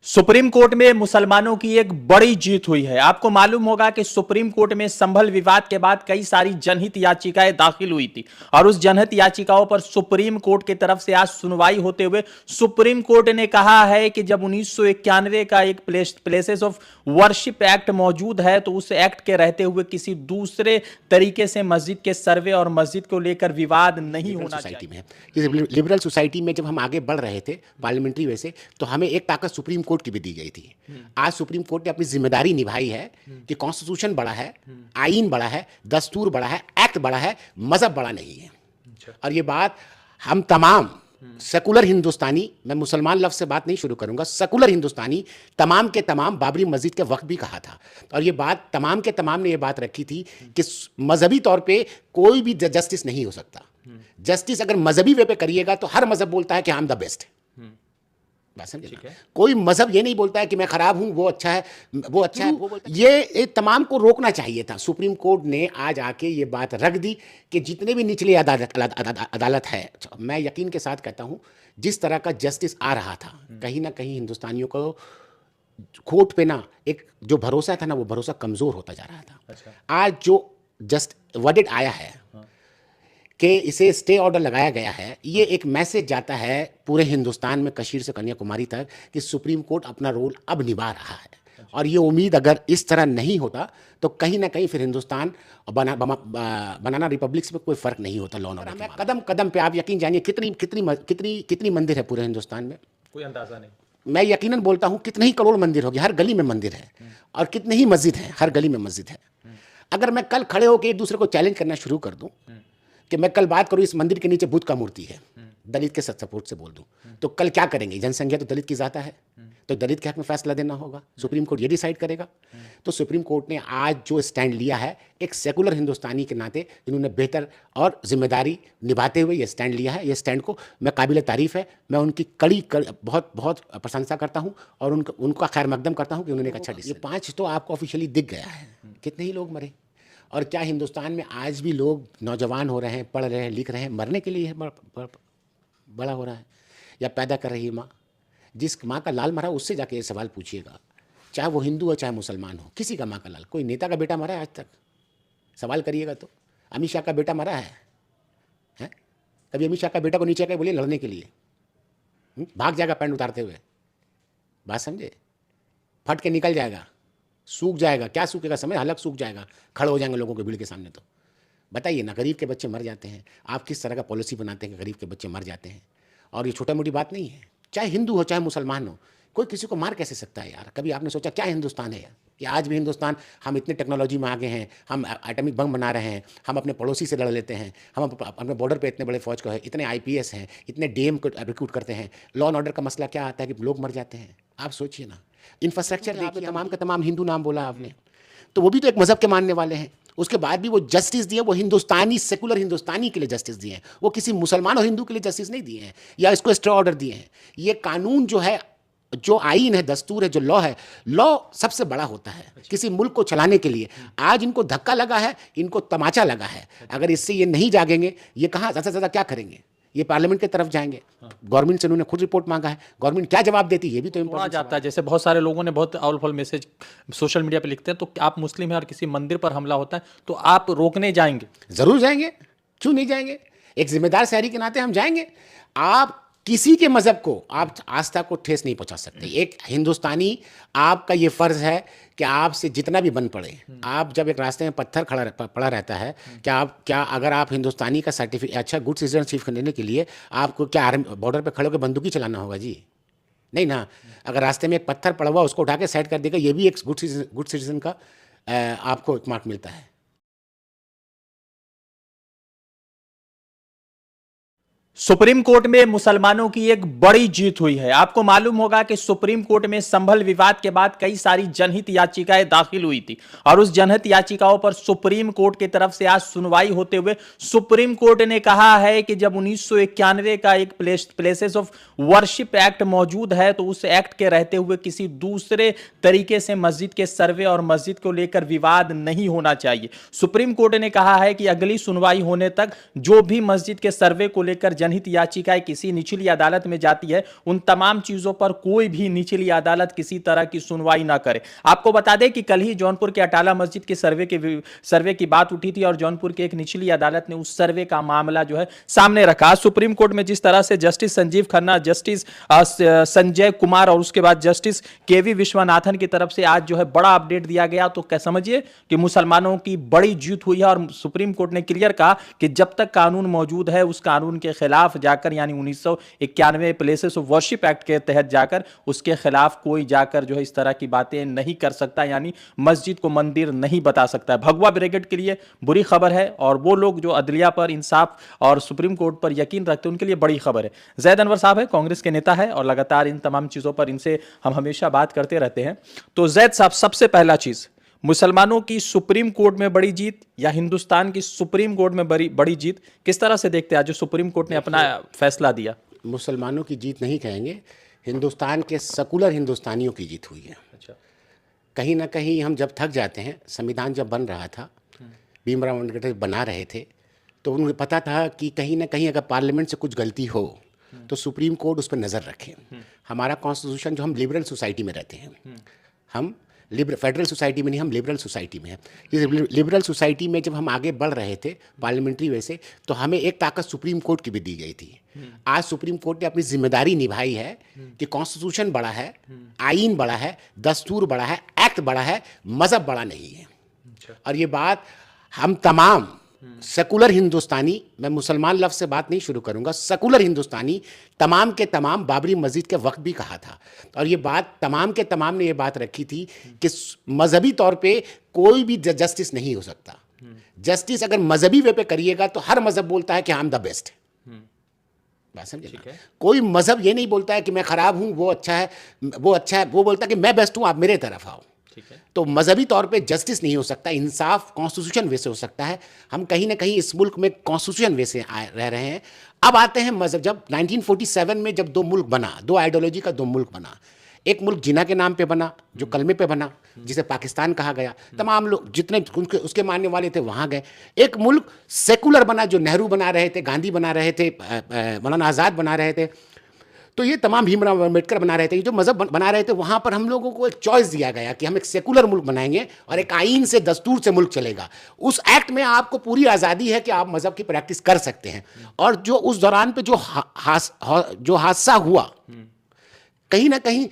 Supreme court में मुसलमानों की एक बड़ी जीत हुई है। आपको मालूम होगा कि सुप्रीम कोर्ट में संभल विवाद के बाद कई सारी जनहित याचिकाएं दाखिल हुई थी और उस जनहित याचिकाओं पर सुप्रीम कोर्ट की तरफ से आज सुनवाई होते हुए सुप्रीम कोर्ट ने कहा है कि जब 1991 का एक प्लेसेस ऑफ वर्शिप एक्ट मौजूद है तो उस एक्ट के रहते हुए किसी दूसरे तरीके से मस्जिद के सर्वे और मस्जिद को लेकर विवाद नहीं होना चाहिए। लिबरल सोसाइटी में जब हम आगे बढ़ रहे थे पार्लियामेंट्री वे से, तो हमें एक ताकत सुप्रीम कोर्ट की भी दी गई थी। आज सुप्रीम कोर्ट ने अपनी जिम्मेदारी निभाई है कि कॉन्स्टिट्यूशन बड़ा है, आईन बड़ा है, दस्तूर बड़ा है, एक्ट बड़ा है, मजहब बड़ा नहीं है। और ये बात हम तमाम सेकुलर हिंदुस्तानी, मैं मुसलमान लफ्ज से बात नहीं शुरू करूंगा, सेकुलर हिंदुस्तानी तमाम के तमाम बाबरी मस्जिद के वक्त भी कहा था। और ये बात तमाम के तमाम ने ये बात रखी थी कि मजहबी तौर पे कोई भी जस्टिस नहीं हो सकता। जस्टिस अगर मजहबी वे पे करिएगा तो हर मजहब बोलता है कि आई एम द बेस्ट। बात समझे? कोई मजहब ये नहीं बोलता है कि मैं खराब हूं, वो अच्छा है, वो अच्छा है। ये तमाम को रोकना चाहिए था। सुप्रीम कोर्ट ने आज आके ये बात रख दी कि जितने भी निचली अदालत है, मैं यकीन के साथ कहता हूं, जिस तरह का जस्टिस आ रहा था, कहीं ना कहीं हिंदुस्तानियों को कोर्ट पे ना एक जो भरोसा था ना, वो भरोसा कमजोर होता जा रहा था। अच्छा। आज जो जस्ट वर्डिक्ट आया है कि इसे स्टे ऑर्डर लगाया गया है, ये एक मैसेज जाता है पूरे हिंदुस्तान में, कश्मीर से कन्याकुमारी तक, कि सुप्रीम कोर्ट अपना रोल अब निभा रहा है। और ये उम्मीद अगर इस तरह नहीं होता तो कहीं ना कहीं फिर हिंदुस्तान बनाना रिपब्लिक में कोई फर्क नहीं होता। लॉ एंड ऑर्डर कदम कदम पे, आप यकीन जानिए कितनी कितनी कितनी कितनी मंदिर है पूरे हिंदुस्तान में, कोई अंदाजा नहीं। मैं यकीनन बोलता हूँ कितने ही करोड़ मंदिर होगी, हर गली में मंदिर है, और कितने ही मस्जिद है, हर गली में मस्जिद है। अगर मैं कल खड़े होकर एक दूसरे को चैलेंज करना शुरू कर दूं कि मैं कल बात करूं इस मंदिर के नीचे बुद्ध का मूर्ति है, दलित के सपोर्ट से बोल दूं, तो कल क्या करेंगे? जनसंख्या तो दलित की ज़्यादा है, तो दलित के हक में फैसला देना होगा, सुप्रीम कोर्ट ये डिसाइड करेगा। तो सुप्रीम कोर्ट ने आज जो स्टैंड लिया है, एक सेकुलर हिंदुस्तानी के नाते इन्होंने बेहतर और जिम्मेदारी निभाते हुए ये स्टैंड लिया है। ये स्टैंड को मैं काबिल तारीफ़ है, मैं उनकी बहुत बहुत प्रशंसा करता हूँ और उनका खैर मकदम करता हूँ कि उन्होंने एक अच्छा डिसीजन। ये 5 तो आपको ऑफिशियली दिख गया है, कितने ही लोग मरे। और क्या हिंदुस्तान में आज भी लोग नौजवान हो रहे हैं, पढ़ रहे हैं, लिख रहे हैं, मरने के लिए बड़ा हो रहा है, या पैदा कर रही है माँ? जिस माँ का लाल मरा उससे जाके ये सवाल पूछिएगा, चाहे वो हिंदू हो चाहे मुसलमान हो, किसी का माँ का लाल, कोई नेता का बेटा मरा है आज तक? सवाल करिएगा तो। अमित शाह का बेटा मरा है? कभी अमित शाह का बेटा को नीचे आकर बोलिए लड़ने के लिए, भाग जाएगा पैंट उतारते हुए। बात समझे? फट के निकल जाएगा, सूख जाएगा। क्या सूखेगा? समय हलक सूख जाएगा, खड़े हो जाएंगे लोगों के भीड़ के सामने। तो बताइए ना, गरीब के बच्चे मर जाते हैं, आप किस तरह का पॉलिसी बनाते हैं कि गरीब के बच्चे मर जाते हैं? और ये छोटा मोटी बात नहीं है, चाहे हिंदू हो चाहे मुसलमान हो, कोई किसी को मार कैसे सकता है यार? कभी आपने सोचा क्या हिंदुस्तान है यार, कि आज भी हिंदुस्तान, हम इतने टेक्नोलॉजी में आगे हैं, हम एटॉमिक बम बना रहे हैं, हम अपने पड़ोसी से लड़ लेते हैं, हम अपने बॉर्डर पे इतने बड़े फौज को है, इतने IPS हैं, इतने DM को रिक्रूट करते हैं, लॉ एंड ऑर्डर का मसला क्या आता है कि लोग मर जाते हैं। आप सोचिए ना, इंफ्रास्ट्रक्चर देखिए, तमाम का तमाम हिंदू नाम बोला आपने, तो वो भी तो एक मजहब के मानने वाले हैं। उसके बाद भी वो जस्टिस दिए, वो हिंदुस्तानी सेकुलर हिंदुस्तानी के लिए जस्टिस दिए हैं, वो किसी मुसलमान और हिंदू के लिए जस्टिस नहीं दिए हैं या इसको स्टे ऑर्डर दिए हैं। ये कानून जो है, जो आईन है, दस्तूर है, जो लॉ है, लॉ सबसे बड़ा होता है किसी मुल्क को चलाने के लिए। आज इनको धक्का लगा है, इनको तमाचा लगा है। अगर इससे ये नहीं जागेंगे, ये कहाँ ज़्यादा से ज़्यादा क्या करेंगे? ये पार्लियामेंट की तरफ जाएंगे। गवर्नमेंट से उन्होंने खुद रिपोर्ट मांगा है, गवर्नमेंट क्या जवाब देती है ये भी तो इम्पोर्टेंट जाता है। जैसे बहुत सारे लोगों ने बहुत आउटफुल मैसेज सोशल मीडिया पे लिखते हैं, तो आप मुस्लिम हैं और किसी मंदिर पर हमला होता है तो आप रोकने जाएंगे? जरूर जाएंगे, क्यों नहीं जाएंगे? एक जिम्मेदार शहरी के नाते हम जाएंगे। आप किसी के मजहब को, आप आस्था को ठेस नहीं पहुंचा सकते। एक हिंदुस्तानी, आपका ये फर्ज है कि आपसे जितना भी बन पड़े, आप जब एक रास्ते में पत्थर पड़ा रहता है, क्या अगर आप हिंदुस्तानी का सर्टिफिकेट, अच्छा गुड सिटीजनशिप लेने के लिए आपको क्या आर्मी बॉर्डर पे खड़े होकर बंदूकी चलाना होगा जी? नहीं ना। अगर रास्ते में एक पत्थर पड़ा हुआ उसको उठा के साइड कर देगा, ये भी एक गुड सिटीजन का आपको एक मार्क मिलता है। सुप्रीम कोर्ट में मुसलमानों की एक बड़ी जीत हुई है। आपको मालूम होगा कि सुप्रीम कोर्ट में संभल विवाद के बाद कई सारी जनहित याचिकाएं दाखिल हुई थी और उस जनहित याचिकाओं पर सुप्रीम कोर्ट की तरफ से आज सुनवाई होते हुए सुप्रीम कोर्ट ने कहा है कि जब 1991 का एक प्लेसेस ऑफ वर्शिप एक्ट मौजूद है तो उस एक्ट के रहते हुए किसी दूसरे तरीके से मस्जिद के सर्वे और मस्जिद को लेकर विवाद नहीं होना चाहिए। सुप्रीम कोर्ट ने कहा है कि अगली सुनवाई होने तक जो भी मस्जिद के सर्वे को लेकर जनहित याचिकाएं किसी निचली अदालत में जाती है, उन तमाम चीजों पर कोई भी निचली अदालत किसी तरह की सुनवाई ना करे। आपको बता दें कि कल ही जौनपुर के अटाला मस्जिद के सर्वे की बात उठी थी और जौनपुर की एक निचली अदालत ने उस सर्वे का मामला जो है सामने रखा। आज सुप्रीम कोर्ट में जिस तरह से जस्टिस संजीव खन्ना, जस्टिस संजय कुमार और उसके बाद जस्टिस केवी विश्वनाथन की तरफ से आज जो है बड़ा अपडेट दिया गया, तो क्या समझिए कि मुसलमानों की बड़ी जीत हुई है और सुप्रीम कोर्ट ने क्लियर कहा कि जब तक कानून मौजूद है उस कानून के खिलाफ जाकर, यानी 1991 प्लेसेस ऑफ वर्शिप एक्ट के तहत जाकर उसके खिलाफ कोई जाकर जो है इस तरह की बातें नहीं कर सकता, यानी मस्जिद को मंदिर नहीं बता सकता है। भगवा ब्रिगेड के लिए बुरी खबर है और वो लोग जो अदलिया पर, इंसाफ और सुप्रीम कोर्ट पर यकीन रखते हैं उनके लिए बड़ी खबर है। जैद अनवर साहब है, कांग्रेस के नेता है और लगातार इन तमाम चीजों पर इनसे हम हमेशा बात करते रहते हैं। तो जैद साहब, सबसे पहला चीज, मुसलमानों की सुप्रीम कोर्ट में बड़ी जीत या हिंदुस्तान की सुप्रीम कोर्ट में बड़ी जीत, किस तरह से देखते हैं आज जो सुप्रीम कोर्ट ने अपना फैसला दिया? मुसलमानों की जीत नहीं कहेंगे, हिंदुस्तान के सेकुलर हिंदुस्तानियों की जीत हुई है। अच्छा। कहीं ना कहीं हम जब थक जाते हैं, संविधान जब बन रहा था, भीमराव अम्बेडकर बना रहे थे, तो उन्हें पता था कि कहीं ना कहीं अगर पार्लियामेंट से कुछ गलती हो तो सुप्रीम कोर्ट उस पर नज़र रखे। हमारा कॉन्स्टिट्यूशन, जो हम लिबरल सोसाइटी में रहते हैं, हम फेडरल सोसाइटी में नहीं, हम लिबरल सोसाइटी में हैं। इस लिबरल सोसाइटी में जब हम आगे बढ़ रहे थे पार्लियामेंट्री वे से, तो हमें एक ताकत सुप्रीम कोर्ट की भी दी गई थी। आज सुप्रीम कोर्ट ने अपनी जिम्मेदारी निभाई है कि कॉन्स्टिट्यूशन बड़ा है, आईन बड़ा है, दस्तूर बड़ा है, एक्ट बड़ा है, मजहब बड़ा नहीं है। और ये बात हम तमाम सेकुलर हिंदुस्तानी, मैं मुसलमान लफ्ज़ से बात नहीं शुरू करूंगा, सेकुलर हिंदुस्तानी तमाम के तमाम बाबरी मस्जिद के वक्त भी कहा था। और ये बात तमाम के तमाम ने ये बात रखी थी कि मजहबी तौर पे कोई भी जस्टिस नहीं हो सकता। जस्टिस अगर मजहबी वे पे करिएगा तो हर मजहब बोलता है कि आई एम द बेस्ट। बात समझे? कोई मजहब ये नहीं बोलता है कि मैं खराब हूं, वो अच्छा है, वो अच्छा है, वो बोलता है कि मैं बेस्ट हूं, आप मेरे तरफ आओ। तो मजहबी तौर पे जस्टिस नहीं हो सकता, इंसाफ कॉन्स्टिट्यूशन वे से हो सकता है। हम कहीं ना कहीं इस मुल्क में कॉन्स्टिट्यूशन वे से रह रहे हैं। अब आते हैं मजहब। जब 1947 में जब दो मुल्क बना, दो आइडियोलॉजी का दो मुल्क बना, एक मुल्क जिना के नाम पे बना, जो कलमे पे बना, जिसे पाकिस्तान कहा गया, तमाम लोग जितने उसके मानने वाले थे वहाँ गए। एक मुल्क सेकुलर बना, जो नेहरू बना रहे थे, गांधी बना रहे थे, मौलाना आज़ाद बना रहे थे, तो ये तमाम भीमराव अम्बेडकर बना रहे थे, जो मजहब बना रहे थे। वहाँ पर हम लोगों को एक चॉइस दिया गया कि हम एक सेकुलर मुल्क बनाएंगे और एक आइन से, दस्तूर से मुल्क चलेगा। उस एक्ट में आपको पूरी आज़ादी है कि आप मजहब की प्रैक्टिस कर सकते हैं। और जो उस दौरान पे जो हादसा हुआ, कहीं ना कहीं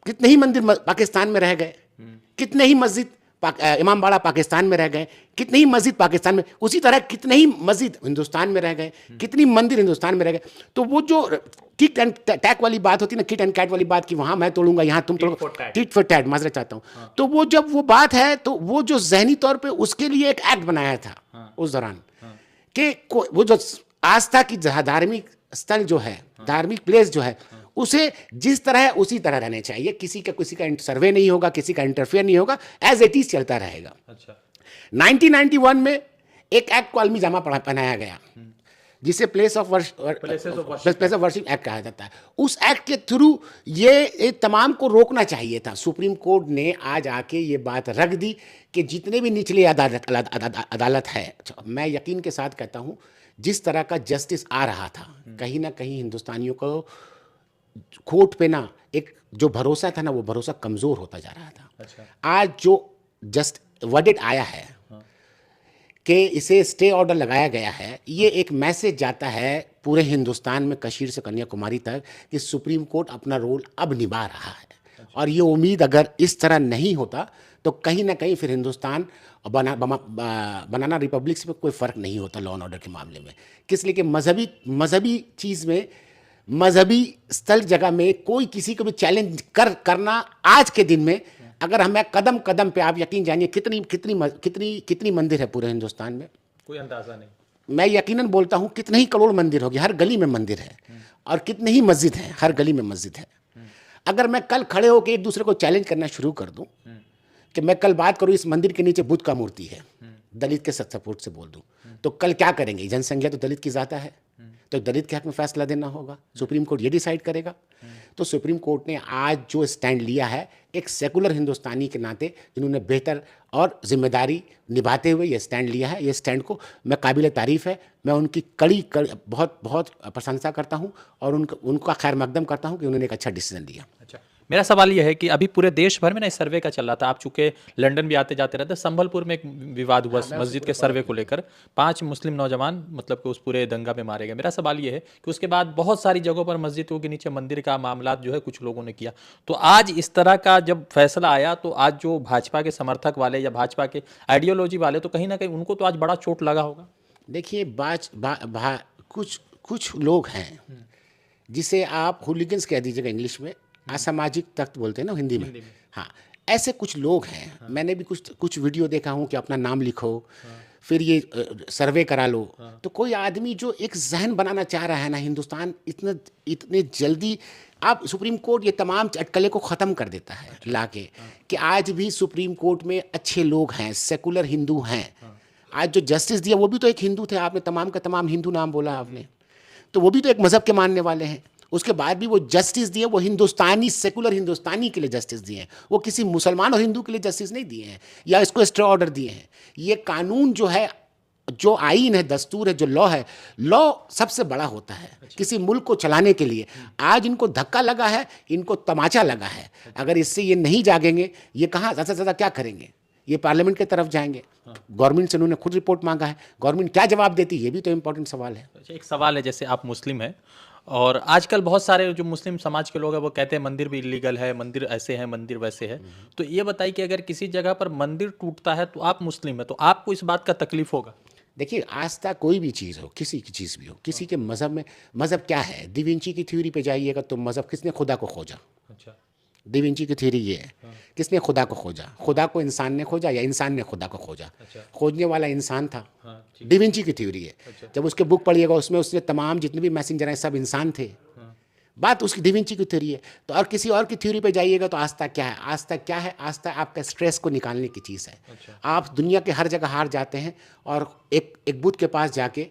कितने ही मंदिर पाकिस्तान में रह गए, कितने ही मस्जिद इमामबाड़ा पाकिस्तान में रह गए, कितनी ही मस्जिद पाकिस्तान में, उसी तरह कितने ही मस्जिद हिंदुस्तान में रह गए, कितनी मंदिर हिंदुस्तान में रह गए। तो वो जो किट एंड टैक वाली बात होती है ना, किट एंड कैट वाली बात, कि वहाँ मैं तोड़ूंगा, यहाँ तुम तोड़ोगे, टिट फॉर टैट, माजरा चाहता हूँ। तो वो जब वो बात है, तो वो जो जहनी तौर पे उसके लिए एक एक्ट बनाया था उस दौरान, कि वो जो आस्था की धार्मिक स्थल जो है, धार्मिक प्लेस जो है, उसे जिस तरह है उसी तरह रहने चाहिए। किसी का सर्वे नहीं होगा, किसी का इंटरफेयर नहीं होगा, एज इट इज चलता रहेगा। अच्छा। 1991 में एक एक्ट को अलमी जामा पहनाया गया, जिसे प्लेस ऑफ वर्शिप एक्ट कहा जाता है। उस एक्ट के थ्रू ये तमाम को रोकना चाहिए था। सुप्रीम कोर्ट ने आज आके ये बात रख दी कि जितने भी निचले अदालत है, मैं यकीन के साथ कहता हूँ, जिस तरह का जस्टिस आ रहा था, कहीं ना कहीं हिंदुस्तानियों को कोर्ट पे ना एक जो भरोसा था ना, वो भरोसा कमजोर होता जा रहा था। अच्छा। आज जो जस्ट वर्डिक्ट आया है कि इसे स्टे ऑर्डर लगाया गया है, ये एक मैसेज जाता है पूरे हिंदुस्तान में, कश्मीर से कन्याकुमारी तक, कि सुप्रीम कोर्ट अपना रोल अब निभा रहा है। अच्छा। और ये उम्मीद अगर इस तरह नहीं होता तो कहीं ना कहीं फिर हिंदुस्तान बनाना रिपब्लिक में कोई फ़र्क नहीं होता लॉ एंड ऑर्डर के मामले में। किस लिए कि मजहबी चीज़ में, मजहबी स्थल जगह में कोई किसी को भी चैलेंज करना आज के दिन में, अगर हमें कदम कदम पे, आप यकीन जानिए कितनी मंदिर है पूरे हिंदुस्तान में, कोई अंदाजा नहीं। मैं यकीनन बोलता हूँ कितने ही करोड़ मंदिर होगी, हर गली में मंदिर है, और कितने ही मस्जिद हैं, हर गली में मस्जिद है। अगर मैं कल खड़े होकर एक दूसरे को चैलेंज करना शुरू कर दूं कि मैं कल बात करूं इस मंदिर के नीचे बुद्ध का मूर्ति है, दलित के सपोर्ट से बोल दूं, तो कल क्या करेंगे? जनसंख्या तो दलित की ज़्यादा है, तो दलित के हक में फैसला देना होगा, सुप्रीम कोर्ट ये डिसाइड करेगा। तो सुप्रीम कोर्ट ने आज जो स्टैंड लिया है, एक सेकुलर हिंदुस्तानी के नाते जिन्होंने बेहतर और जिम्मेदारी निभाते हुए ये स्टैंड लिया है, ये स्टैंड को मैं काबिल तारीफ़ है, मैं उनकी बहुत बहुत प्रशंसा करता हूँ और उनका खैर मकदम करता हूँ कि उन्होंने एक अच्छा डिसीजन लिया। अच्छा, मेरा सवाल यह है कि अभी पूरे देश भर में ना इस सर्वे का चल रहा था, आप चूंकि लंदन भी आते जाते रहते, संभलपुर में एक विवाद हुआ मस्जिद के सर्वे को लेकर, 5 मुस्लिम नौजवान मतलब कि उस पूरे दंगा में मारे गए। मेरा सवाल यह है कि उसके बाद बहुत सारी जगहों पर मस्जिदों के नीचे मंदिर का मामला जो है कुछ लोगों ने किया, तो आज इस तरह का जब फैसला आया तो आज जो भाजपा के समर्थक वाले या भाजपा के आइडियोलॉजी वाले, तो कहीं ना कहीं उनको तो आज बड़ा चोट लगा होगा। देखिए कुछ लोग हैं जिसे आप हुलिगन्स कह दीजिएगा इंग्लिश में, असामाजिक तत्व बोलते हैं ना हिंदी में। हाँ, ऐसे कुछ लोग हैं। मैंने भी कुछ वीडियो देखा हूँ कि अपना नाम लिखो, फिर ये सर्वे करा लो। तो कोई आदमी जो एक जहन बनाना चाह रहा है ना, हिंदुस्तान इतने जल्दी आप सुप्रीम कोर्ट ये तमाम अटकलें को ख़त्म कर देता है लाके, कि आज भी सुप्रीम कोर्ट में अच्छे लोग हैं, सेकुलर हिंदू हैं। आज जो जस्टिस दिया वो भी तो एक हिंदू थे, आपने तमाम का तमाम हिंदू नाम बोला आपने, तो वो भी तो एक मज़हब के मानने वाले हैं। उसके बाद भी वो जस्टिस दिए, वो हिंदुस्तानी सेकुलर हिंदुस्तानी के लिए जस्टिस दिए हैं, वो किसी मुसलमान और हिंदू के लिए जस्टिस नहीं दिए हैं या इसको स्टे ऑर्डर दिए हैं। ये कानून जो है, जो आइन है, दस्तूर है, जो लॉ है, लॉ सबसे बड़ा होता है किसी मुल्क को चलाने के लिए। आज इनको धक्का लगा है, इनको तमाचा लगा है। अगर इससे ये नहीं जागेंगे, ये कहाँ ज़्यादा से ज़्यादा क्या करेंगे, ये पार्लियामेंट की तरफ जाएंगे। गवर्नमेंट से उन्होंने खुद रिपोर्ट मांगा है, गवर्नमेंट क्या जवाब देती है, ये भी तो इम्पोर्टेंट सवाल है। एक सवाल है, जैसे आप मुस्लिम हैं और आजकल बहुत सारे जो मुस्लिम समाज के लोग हैं वो कहते हैं मंदिर भी इलीगल है, मंदिर ऐसे हैं, मंदिर वैसे है, तो ये बताइए कि अगर किसी जगह पर मंदिर टूटता है तो आप मुस्लिम है, तो आपको इस बात का तकलीफ होगा? देखिए, आस्था कोई भी चीज़ हो, किसी की चीज़ भी हो, किसी के मज़हब में, मज़हब क्या है, दा विंची की थ्योरी पे जाइएगा तो मज़हब किसने खुदा को खोजा। अच्छा, दा विंची की थ्योरी ये है, किसने खुदा को खोजा, खुदा को इंसान ने खोजा या इंसान ने खुदा को खोजा। खोजने वाला इंसान था, दा विंची की थ्योरी है। जब उसके बुक पढ़िएगा उसमें उसने तमाम जितने भी मैसेंजर हैं सब इंसान थे। बात उसकी दा विंची की थ्योरी है। तो और किसी और की थ्योरी पे जाइएगा तो आस्था क्या है, आस्था क्या है, आस्था आपका स्ट्रेस को निकालने की चीज़ है। आप दुनिया के हर जगह हार जाते हैं और एक बुत के पास जाके,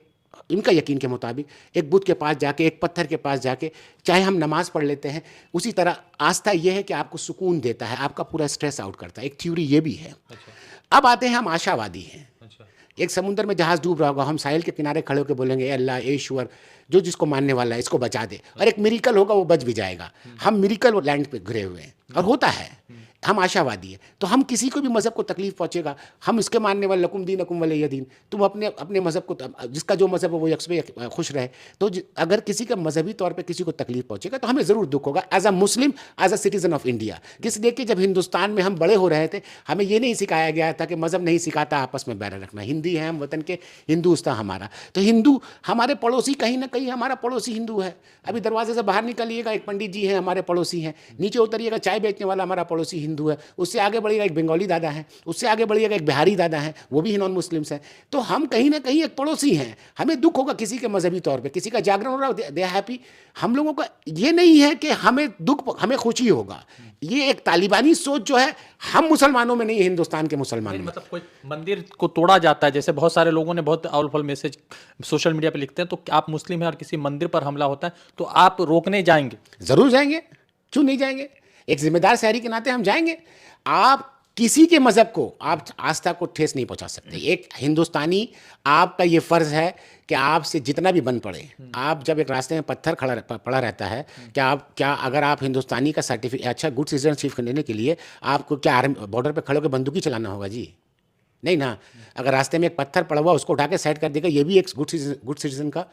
इनका यकीन के मुताबिक एक बुत के पास जाके, एक पत्थर के पास जाके, चाहे हम नमाज पढ़ लेते हैं, उसी तरह आस्था ये है कि आपको सुकून देता है, आपका पूरा स्ट्रेस आउट करता है। एक थ्योरी ये भी है। अब आते हैं हम आशावादी हैं। एक समुद्र में जहाज़ डूब रहा होगा, हम साहिल के किनारे खड़े होकर बोलेंगे, ए अल्लाह, ए ईश्वर, जो जिसको मानने वाला है इसको बचा दे, और एक मिरेकल होगा, वो बच भी जाएगा। हम मिरेकल लैंड पे घिरे हुए हैं और होता है। हम आशावादी हैं, तो हम किसी को भी मज़हब को तकलीफ पहुंचेगा, हम इसके मानने वाले लकुम दीनकुम वलिय दीन, तुम अपने मज़हब को, जिसका जो मज़हब है वो यकस पे खुश रहे। तो अगर किसी का मजहबी तौर पे किसी को तकलीफ पहुंचेगा तो हमें ज़रूर दुख होगा, as a Muslim, as a citizen of India. इसलिए कि जब हिंदुस्तान में हम बड़े हो रहे थे, हमें ये नहीं सिखाया गया था कि मज़हब नहीं सिखाता आपस में बैर रखना। हिंदी है हम, वतन के हिंदुस्तान हमारा, तो हिंदू हमारे पड़ोसी, कहीं ना कहीं हमारा पड़ोसी हिंदू है। अभी दरवाजे से बाहर निकलिएगा, एक पंडित जी हैं हमारे पड़ोसी हैं, नीचे उतरिएगा, चाय बेचने वाला हमारा पड़ोसी हिंदू है, उससे आगे बढ़िएगा एक बंगाली दादा है, उससे आगे बढ़िएगा एक बिहारी दादा है, वो भी नॉन मुस्लिम्स हैं। तो हम कहीं ना कहीं एक पड़ोसी हैं। हमें दुख होगा किसी के मजहबी तौर पे, किसी का जागरण हो रहा है, दे हैप्पी। हम लोगों का ये नहीं है कि हमें दुख, हमें खुशी होगा। ये एक तालिबानी सोच जो है, हम मुसलमानों में नहीं है, हिंदुस्तान के मुसलमानों में। मतलब कोई मंदिर को तोड़ा जाता है, जैसे बहुत सारे लोगों ने बहुत आउलफल मैसेज सोशल मीडिया पे लिखते हैं, तो आप मुस्लिम हैं और किसी मंदिर पर हमला होता है तो आप रोकने जाएंगे? जरूर जाएंगे, क्यों नहीं जाएंगे। एक जिम्मेदार शहरी के नाते हम जाएंगे। आप किसी के मजहब को, आप आस्था को ठेस नहीं पहुंचा सकते। एक हिंदुस्तानी, आपका ये फर्ज है कि आपसे जितना भी बन पड़े, आप जब एक रास्ते में पत्थर पड़ा रहता है, क्या अगर आप हिंदुस्तानी का सर्टिफिकेट, अच्छा गुड सिटीजनशिप लेने के लिए आपको क्या बॉर्डर पे खड़े होकर बंदूकी चलाना होगा जी? नहीं ना। अगर रास्ते में एक पत्थर पड़ा हुआ उसको उठा के साइड कर देगा, ये भी एक गुड सिटीजन का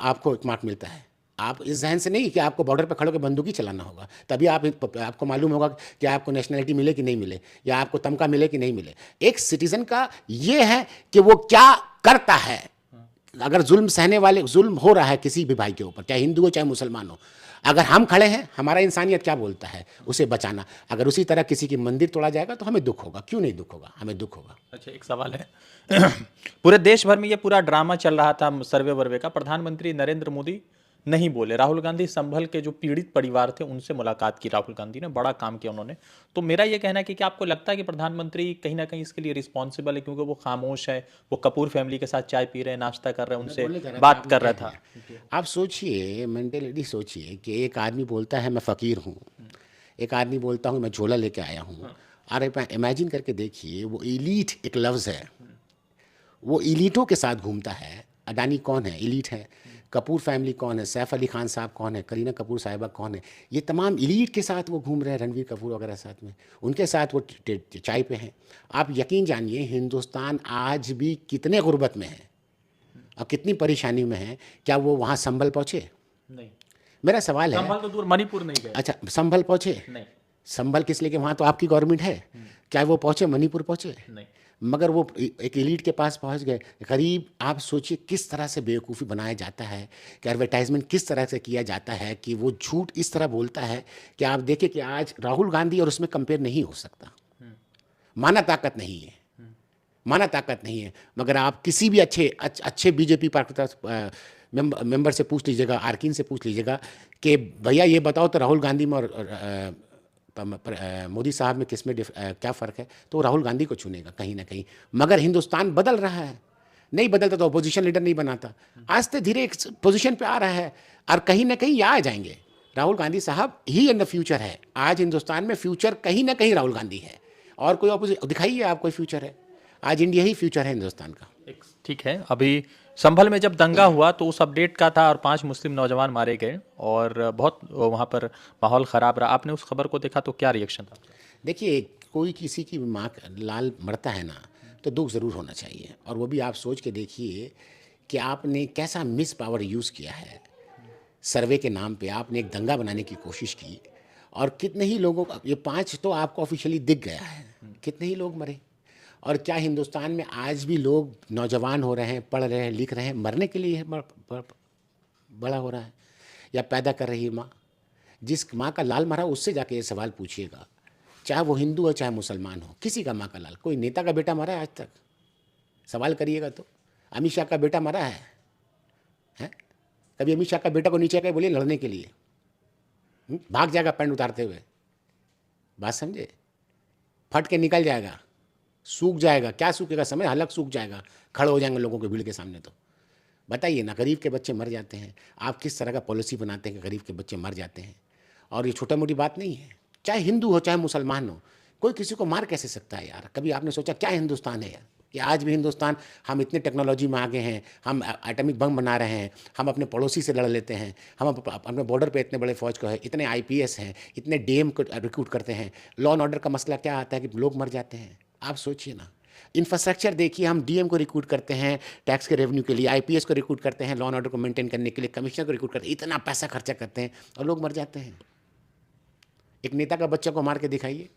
आपको मार्क मिलता है। आप इस जहन से नहीं कि आपको बॉर्डर पर खड़े होकर बंदूकी चलाना होगा, तभी आपको मालूम होगा कि आपको नेशनलिटी मिले कि नहीं मिले, या आपको तमका मिले कि नहीं मिले। एक सिटीजन का ये है कि वो क्या करता है। अगर जुल्म सहने वाले, जुल्म हो रहा है किसी भी भाई के ऊपर, चाहे हिंदू हो चाहे मुसलमान हो, अगर हम खड़े हैं, हमारा इंसानियत क्या बोलता है, उसे बचाना। अगर उसी तरह किसी की मंदिर तोड़ा जाएगा तो हमें दुख होगा, क्यों नहीं दुख होगा, हमें दुख होगा। अच्छा, एक सवाल है पूरे देश भर में ये पूरा ड्रामा चल रहा था सर्वे वर्वे का, प्रधानमंत्री नरेंद्र मोदी नहीं बोले। राहुल गांधी संभल के जो पीड़ित परिवार थे उनसे मुलाकात की राहुल गांधी ने, बड़ा काम किया उन्होंने। तो मेरा ये कहना है कि क्या आपको लगता है कि प्रधानमंत्री कहीं ना कहीं इसके लिए रिस्पॉन्सिबल है, क्योंकि वो खामोश है, वो कपूर फैमिली के साथ चाय पी रहे हैं, नाश्ता कर रहे हैं, उनसे बोलने जा रहा था, बात आपने कर रहा कह था। दिया। आप सोचिए, मेंटेलिटी सोचिए कि एक आदमी बोलता है मैं फ़कीर हूँ, एक आदमी बोलता हूँ मैं झोला लेके आया हूँ। अरे इमेजिन करके देखिए, वो इलीट एक लफ्ज़ है, वो इलीटों के साथ घूमता है। अडानी कौन है? इलीट है। कपूर फैमिली कौन है? सैफ अली खान साहब कौन है? करीना कपूर साहिबा कौन है? ये तमाम इलीट के साथ वो घूम रहे हैं, रणवीर कपूर वगैरह साथ में, उनके साथ वो चाय पे हैं। आप यकीन जानिए, हिंदुस्तान आज भी कितने गुर्बत में है और कितनी परेशानी में है। क्या वो वहाँ संभल पहुँचे? नहीं, मेरा सवाल है। संभल तो दूर, मणिपुर नहीं गए। अच्छा, संभल पहुँचे? नहीं। संभल किस लिए कि वहाँ तो आपकी गवर्नमेंट है। क्या वो पहुँचे? मणिपुर पहुँचे? नहीं। मगर वो एक एलीट के पास पहुंच गए। करीब आप सोचिए किस तरह से बेवकूफ़ी बनाया जाता है, कि एडवर्टाइजमेंट किस तरह से किया जाता है, कि वो झूठ इस तरह बोलता है कि आप देखिए कि आज राहुल गांधी और उसमें कंपेयर नहीं हो सकता। माना ताकत नहीं है, माना ताकत नहीं है। मगर आप किसी भी अच्छे बीजेपी मेंबर से पूछ लीजिएगा, आर्किन से पूछ लीजिएगा कि भैया ये बताओ तो राहुल गांधी में और मोदी साहब में किस में क्या फ़र्क है, तो वो राहुल गांधी को चुनेगा कहीं ना कहीं। मगर हिंदुस्तान बदल रहा है, नहीं बदलता तो अपोजिशन लीडर नहीं बनाता। आज से धीरे एक पोजीशन पे आ रहा है और कहीं ना कहीं ये आ जाएंगे। राहुल गांधी साहब ही इन द फ्यूचर है। आज हिंदुस्तान में फ्यूचर कहीं ना कहीं राहुल गांधी है, और कोई अपोजिशन दिखाइए आप कोई फ्यूचर है। आज इंडिया ही फ्यूचर है हिंदुस्तान का। ठीक है। अभी संभल में जब दंगा हुआ तो उस अपडेट का था और 5 मुस्लिम नौजवान मारे गए और बहुत वहाँ पर माहौल ख़राब रहा। आपने उस खबर को देखा तो क्या रिएक्शन था? देखिए, कोई किसी की माँ लाल मरता है ना, तो दुख ज़रूर होना चाहिए। और वो भी आप सोच के देखिए कि आपने कैसा मिस पावर यूज़ किया है। सर्वे के नाम पे आपने एक दंगा बनाने की कोशिश की, और कितने ही लोगों का, ये 5 तो आपको ऑफिशियली दिख गया है, कितने ही लोग मरे। और क्या हिंदुस्तान में आज भी लोग नौजवान हो रहे हैं, पढ़ रहे हैं, लिख रहे हैं, मरने के लिए बड़ा हो रहा है, या पैदा कर रही है माँ? जिस माँ का लाल मरा उससे जाके ये सवाल पूछिएगा, चाहे वो हिंदू हो चाहे मुसलमान हो, किसी का माँ का लाल। कोई नेता का बेटा मरा है आज तक? सवाल करिएगा तो। अमित शाह का बेटा मरा है? हैं? कभी अमित शाह का बेटा को नीचे आके बोलिए लड़ने के लिए, भाग जाएगा पैंट उतारते हुए। बात समझे? फट के निकल जाएगा, सूख जाएगा। क्या सूखेगा? समय हलक सूख जाएगा, खड़े हो जाएंगे लोगों के भीड़ के सामने। तो बताइए ना, गरीब के बच्चे मर जाते हैं। आप किस तरह का पॉलिसी बनाते हैं कि गरीब के बच्चे मर जाते हैं? और ये छोटा मोटी बात नहीं है, चाहे हिंदू हो चाहे मुसलमान हो, कोई किसी को मार कैसे सकता है यार? कभी आपने सोचा क्या हिंदुस्तान है यार? कि आज भी हिंदुस्तान, हम इतने टेक्नोलॉजी में आगे हैं, हम एटॉमिक बम बना रहे हैं, हम अपने पड़ोसी से लड़ लेते हैं, हम अपने बॉर्डर पे इतने बड़े फौज को है, इतने आईपीएस हैं, इतने डीएम को रिक्रूट करते हैं। लॉ एंड ऑर्डर का मसला क्या आता है कि लोग मर जाते हैं। आप सोचिए ना, इंफ्रास्ट्रक्चर देखिए, हम डीएम को रिक्रूट करते हैं टैक्स के रेवेन्यू के लिए, आईपीएस को रिक्रूट करते हैं लॉ एंड ऑर्डर को मेंटेन करने के लिए, कमिश्नर को रिक्रूट करते हैं, इतना पैसा खर्चा करते हैं और लोग मर जाते हैं। एक नेता का बच्चा को मार के दिखाइए,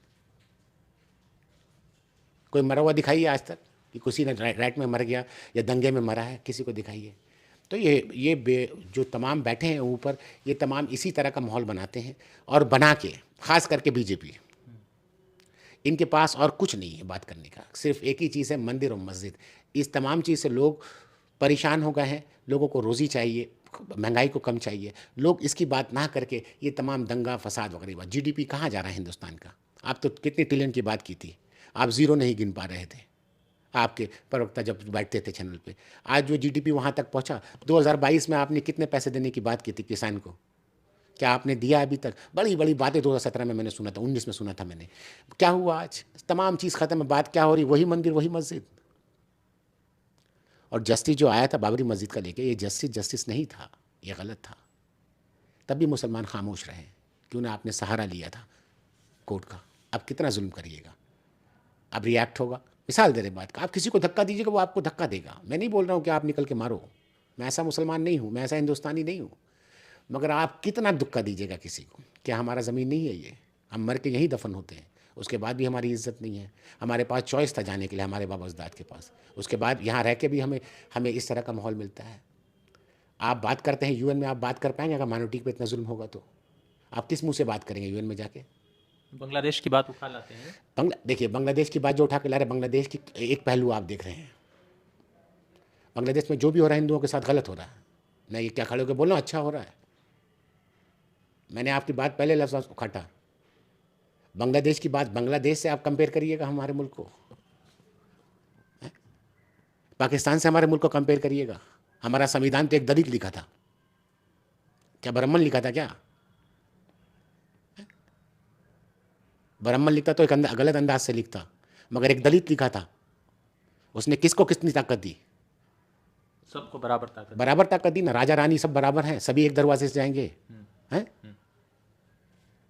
कोई मरा हुआ दिखाइए आज तक कि किसी ने राइट में मर गया या दंगे में मरा है, किसी को दिखाइए। तो ये जो तमाम बैठे हैं ऊपर, ये तमाम इसी तरह का माहौल बनाते हैं, और बना के खास करके बीजेपी, इनके पास और कुछ नहीं है बात करने का, सिर्फ एक ही चीज़ है, मंदिर और मस्जिद। इस तमाम चीज़ से लोग परेशान हो गए हैं। लोगों को रोज़ी चाहिए, महंगाई को कम चाहिए। लोग इसकी बात ना करके ये तमाम दंगा फसाद वगैरह बात। जीडीपी कहाँ जा रहा है हिंदुस्तान का? आप तो कितने ट्रिलियन की बात की थी, आप ज़ीरो नहीं गिन पा रहे थे आपके प्रवक्ता जब बैठते थे चैनल पे। आज जो जीडीपी वहाँ तक पहुँचा, 2022 में आपने कितने पैसे देने की बात की थी किसान को? क्या आपने दिया अभी तक? बड़ी बड़ी बातें 2017 में मैंने सुना था, 19 में सुना था मैंने। क्या हुआ आज? तमाम चीज़ खत्म है। बात क्या हो रही? वही मंदिर वही मस्जिद। और जस्टिस जो आया था बाबरी मस्जिद का लेके, ये जस्टिस नहीं था, ये गलत था। तब भी मुसलमान खामोश रहे, क्यों ना? आपने सहारा लिया था कोर्ट का। अब कितना जुल्म करिएगा? अब रिएक्ट होगा। मिसाल दे रहे बात का, आप किसी को धक्का दीजिएगा, वो आपको धक्का देगा। मैं नहीं बोल रहा हूँ कि आप निकल के मारो, मैं ऐसा मुसलमान नहीं हूँ, मैं ऐसा हिंदुस्तानी नहीं हूँ। मगर आप कितना धक्का दीजिएगा किसी को? क्या हमारा ज़मीन नहीं है ये? हम मर के यहीं दफन होते हैं, उसके बाद भी हमारी इज्जत नहीं है। हमारे पास चॉइस था जाने के लिए, हमारे बाबा अजदाद के पास, उसके बाद यहाँ रह के भी हमें इस तरह का माहौल मिलता है। आप बात करते हैं यूएन में, आप बात कर पाएंगे अगर माइनॉरिटी पे इतना जुल्म होगा तो? आप किस मुंह से बात करेंगे यूएन में जाके? बांग्लादेश की बात उठा लाते हैं। देखिए, बांग्लादेश की बात जो उठा के ला रहे, बांग्लादेश की एक पहलू आप देख रहे हैं। बांग्लादेश में जो भी हो रहा है हिंदुओं के साथ गलत हो रहा है। मैं ये क्या खड़े होकर बोल रहा हूँ अच्छा हो रहा है? मैंने आपकी बात पहले लफ्ज़ काटा। बांग्लादेश की बात, बांग्लादेश से आप कंपेयर करिएगा हमारे मुल्क को, पाकिस्तान से हमारे मुल्क को कंपेयर करिएगा। हमारा संविधान तो एक दलित लिखा था, क्या ब्राह्मण लिखा था क्या? ब्राह्मण लिखता तो एक गलत अंदाज से लिखता, मगर एक दलित लिखा था। उसने किसको कितनी ताकत दी? सबको बराबर ताकत। बराबर ताकत दी ना। राजा रानी सब बराबर हैं, सभी एक दरवाजे से जाएंगे हैं।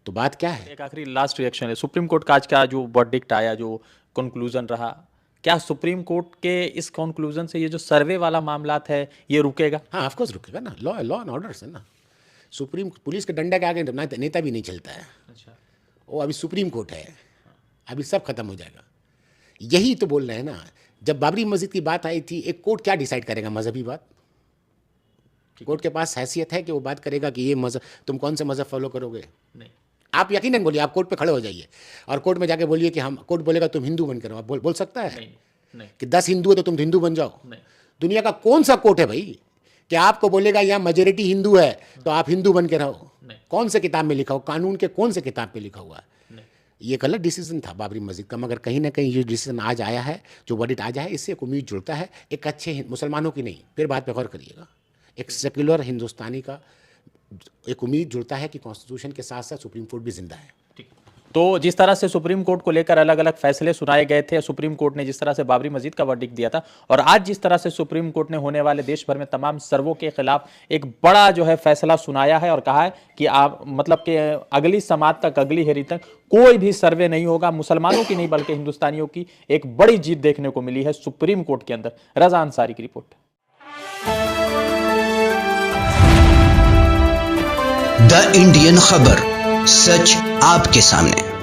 तो बात क्या है? एक आखिरी लास्ट रिएक्शन है, सुप्रीम कोर्ट का आज का जो वर्डिक्ट आया, जो कंक्लूजन रहा, क्या सुप्रीम कोर्ट के इस कंक्लूजन से ये जो सर्वे वाला मामला है ये रुकेगा? हाँ, ऑफ कोर्स रुकेगा ना। लॉ एंड ऑर्डर से ना। सुप्रीम पुलिस के डंडा के आगे नेता भी नहीं चलता है। अच्छा, वो अभी सुप्रीम कोर्ट है, अभी सब खत्म हो जाएगा। यही तो बोल रहे हैं ना, जब बाबरी मस्जिद की बात आई थी, एक कोर्ट क्या डिसाइड करेगा? मजहबी बात। कोर्ट के पास हैसियत है कि वो बात करेगा कि ये मजहब, तुम कौन से मजहब फॉलो करोगे? नहीं। आप यकीनन बोलिए, आप कोर्ट पे खड़े हो जाइए और कोर्ट में जाके बोलिए कि हम, कोर्ट बोलेगा तुम हिंदू बन कर रहो। आप बोल सकता है? नहीं, नहीं, कि 10 हिंदू है तो तुम हिंदू बन जाओ? नहीं। दुनिया का कौन सा कोर्ट है भाई कि आपको बोलेगा यहाँ मेजोरिटी हिंदू है तो आप हिंदू बन के रहो? नहीं। कौन से किताब में लिखा हो? कानून के कौन से किताब पे लिखा हुआ है? नहीं। ये गलत डिसीजन था बाबरी मस्जिद का, मगर कहीं ना कहीं ये डिसीजन आज आया है, जो वर्डिक्ट आज आया है, इससे एक उम्मीद जुड़ता है एक अच्छे मुसलमानों की नहीं, फिर बात पे गौर करिएगा, एक सेक्युलर हिंदुस्तानी का एक उम्मीद जुड़ता है कि कॉन्स्टिट्यूशन के साथ साथ सुप्रीम कोर्ट भी जिंदा है। तो जिस तरह से सुप्रीम कोर्ट को लेकर अलग अलग फैसले सुनाए गए थे, सुप्रीम कोर्ट ने जिस तरह से बाबरी मस्जिद का वर्डिक्ट दिया था, और आज जिस तरह से सुप्रीम कोर्ट ने होने वाले देश भर में तमाम सर्वों के खिलाफ एक बड़ा जो है फैसला सुनाया है और कहा है कि आप मतलब कि अगली समाज तक, अगली हेरी तक कोई भी सर्वे नहीं होगा, मुसलमानों की नहीं बल्कि हिंदुस्तानियों की एक बड़ी जीत देखने को मिली है सुप्रीम कोर्ट के अंदर। रजा अंसारी की रिपोर्ट। द इंडियन खबर, सच आपके सामने।